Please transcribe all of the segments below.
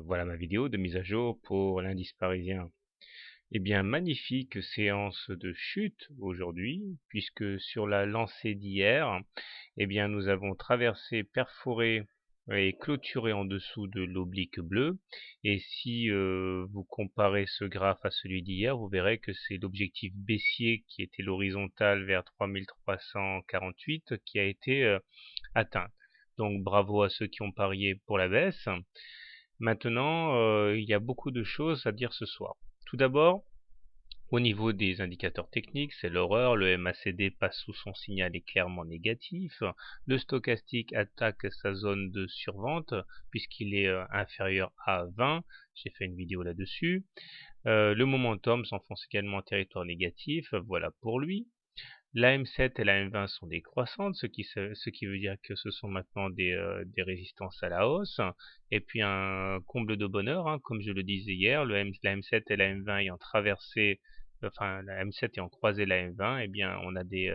Voilà ma vidéo de mise à jour pour l'indice parisien. Eh bien, magnifique séance de chute aujourd'hui, puisque sur la lancée d'hier, eh bien, nous avons traversé, perforé et clôturé en dessous de l'oblique bleu. Et si vous comparez ce graphe à celui d'hier, vous verrez que c'est l'objectif baissier qui était l'horizontale vers 3348 qui a été atteint. Donc bravo à ceux qui ont parié pour la baisse. Maintenant, il y a beaucoup de choses à dire ce soir. Tout d'abord, au niveau des indicateurs techniques, c'est l'horreur. Le MACD passe sous son signal est clairement négatif. Le stochastique attaque sa zone de survente puisqu'il est inférieur à 20. J'ai fait une vidéo là-dessus. Le momentum s'enfonce également en territoire négatif. Voilà pour lui. La M7 et la M20 sont décroissantes, ce qui veut dire que ce sont maintenant des résistances à la hausse. Et puis un comble de bonheur, hein, comme je le disais hier, la M7 et la M20 ayant traversé, enfin la M7 ayant croisé la M20, eh bien on a des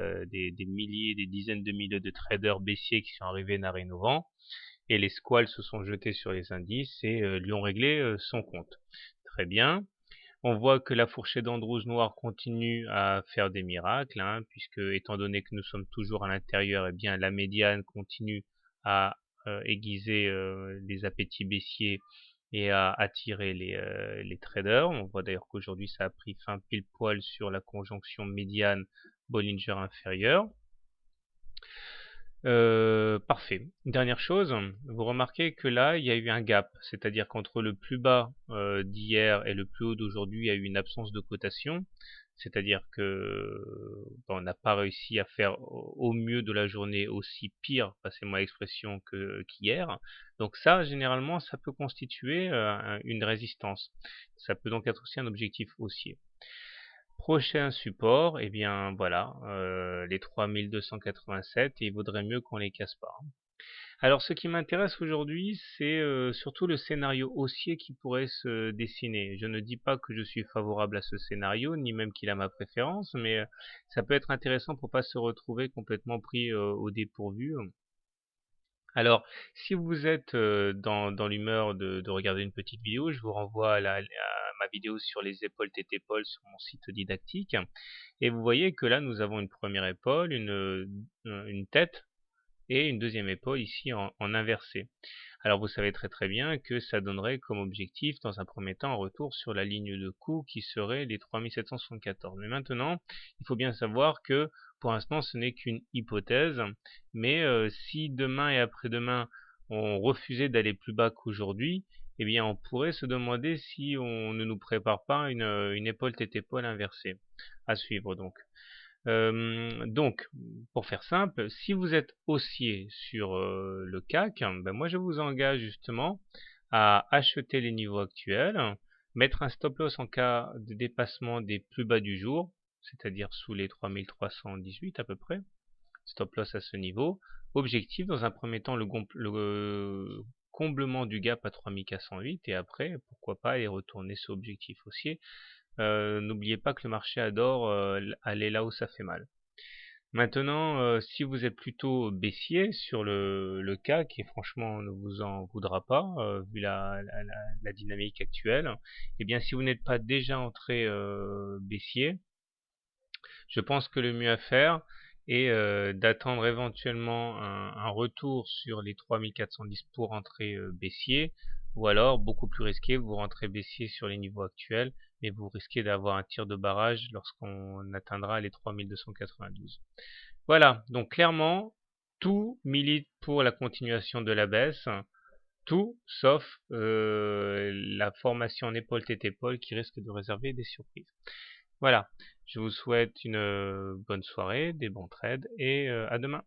milliers, des dizaines de milliers de traders baissiers qui sont arrivés narines-au-vent, et les squales se sont jetés sur les indices et lui ont réglé son compte. Très bien. On voit que la fourchette d'Andrews noire continue à faire des miracles, hein, puisque étant donné que nous sommes toujours à l'intérieur, eh bien la médiane continue à aiguiser les appétits baissiers et à attirer les traders. On voit d'ailleurs qu'aujourd'hui ça a pris fin pile poil sur la conjonction médiane Bollinger inférieur. Parfait. Dernière chose, vous remarquez que là, il y a eu un gap, c'est-à-dire qu'entre le plus bas d'hier et le plus haut d'aujourd'hui, il y a eu une absence de cotation, c'est-à-dire que on n'a pas réussi à faire au mieux de la journée aussi pire, passez-moi l'expression, qu'hier. Donc ça, généralement, ça peut constituer une résistance. Ça peut donc être aussi un objectif haussier. Prochain support, eh bien voilà, les 3287, et il vaudrait mieux qu'on les casse pas. Alors ce qui m'intéresse aujourd'hui, c'est surtout le scénario haussier qui pourrait se dessiner. Je ne dis pas que je suis favorable à ce scénario, ni même qu'il a ma préférence, mais ça peut être intéressant pour pas se retrouver complètement pris au dépourvu. Alors, si vous êtes dans l'humeur de regarder une petite vidéo, je vous renvoie à ma vidéo sur les épaules tétépaules sur mon site didactique. Et vous voyez que là, nous avons une première épaule, une tête et une deuxième épaule ici en inversé. Alors vous savez très très bien que ça donnerait comme objectif dans un premier temps un retour sur la ligne de coup qui serait les 3774. Mais maintenant, il faut bien savoir que pour l'instant ce n'est qu'une hypothèse, mais si demain et après-demain on refusait d'aller plus bas qu'aujourd'hui, eh bien on pourrait se demander si on ne nous prépare pas une épaule tête épaule inversée. À suivre donc. Donc, pour faire simple, si vous êtes haussier sur le CAC, ben moi je vous engage justement à acheter les niveaux actuels, mettre un stop loss en cas de dépassement des plus bas du jour, c'est-à-dire sous les 3318 à peu près, stop loss à ce niveau. Objectif, dans un premier temps, le comblement du gap à 3408 et après, pourquoi pas aller retourner ce objectif haussier. N'oubliez pas que le marché adore aller là où ça fait mal. Maintenant, si vous êtes plutôt baissier sur le CAC, et franchement on ne vous en voudra pas, vu la dynamique actuelle, eh bien si vous n'êtes pas déjà entré baissier, je pense que le mieux à faire est d'attendre éventuellement un retour sur les 3410 pour entrer baissier, ou alors, beaucoup plus risqué, vous rentrez baissier sur les niveaux actuels, mais vous risquez d'avoir un tir de barrage lorsqu'on atteindra les 3292. Voilà, donc clairement, tout milite pour la continuation de la baisse, tout sauf la formation en épaule-tête-épaule qui risque de réserver des surprises. Voilà, je vous souhaite une bonne soirée, des bons trades et à demain.